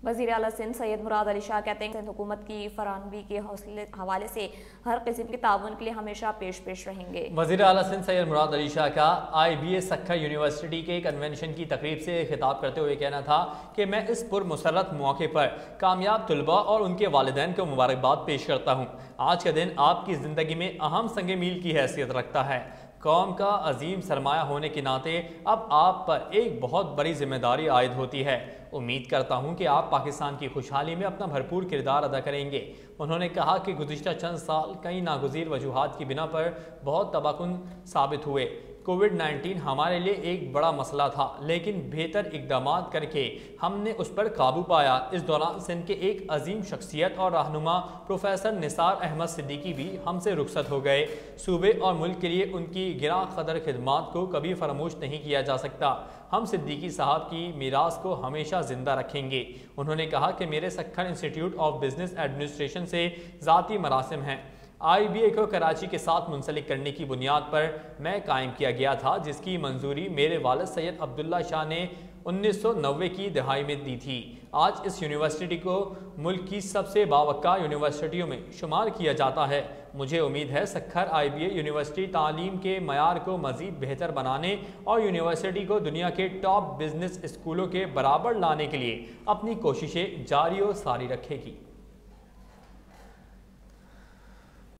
वज़ीर आला सिंध सैयद मुराद अली शाह कहते हैं कि हुकूमत की फराहमी के हवाले से हर किस्म के ताउन के लिए हमेशा पेश रहेंगे। वज़ीर आला सिंध सैयद मुराद अली शाह का IBA सक्खर यूनिवर्सिटी के कन्वेंशन की तकरीब से खिताब करते हुए कहना था कि मैं इस पुरमसरत मौके पर कामयाब तलबा और उनके वालिदैन को मुबारकबाद पेश करता हूँ। आज का दिन आपकी ज़िंदगी में अहम संग मील की हैसियत रखता है। कौम का अजीम सरमाया होने के नाते अब आप पर एक बहुत बड़ी जिम्मेदारी आयद होती है। उम्मीद करता हूं कि आप पाकिस्तान की खुशहाली में अपना भरपूर किरदार अदा करेंगे। उन्होंने कहा कि गुज़िश्ता चंद साल कई नागुज़ीर वजूहात की बिना पर बहुत तबाहकुन साबित हुए। कोविड-19 हमारे लिए एक बड़ा मसला था, लेकिन बेहतर इक़दाम करके हमने उस पर काबू पाया। इस दौरान सिंध के एक अजीम शख्सियत और रहनुमा प्रोफेसर निसार अहमद सिद्दीकी भी हमसे रुखसत हो गए। सूबे और मुल्क के लिए उनकी गिरा कदर खिदमात को कभी फरामोश नहीं किया जा सकता। हम सिद्दीकी साहब की मीरास को हमेशा जिंदा रखेंगे। उन्होंने कहा कि मेरे Sukkur institute of business administration से ज़ाती मरासिम हैं। IBA को कराची के साथ मुंसलिक करने की बुनियाद पर मैं कायम किया गया था, जिसकी मंजूरी मेरे वालिद सैयद अब्दुल्ला शाह ने 1990 की दहाई में दी थी। आज इस यूनिवर्सिटी को मुल्क की सबसे बावक्का यूनिवर्सिटियों में शुमार किया जाता है। मुझे उम्मीद है सक्खर IBA यूनिवर्सिटी तालीम के मयार को मज़ीद बेहतर बनाने और यूनिवर्सिटी को दुनिया के टॉप बिजनेस स्कूलों के बराबर लाने के लिए अपनी कोशिशें जारी और सारी रखेगी।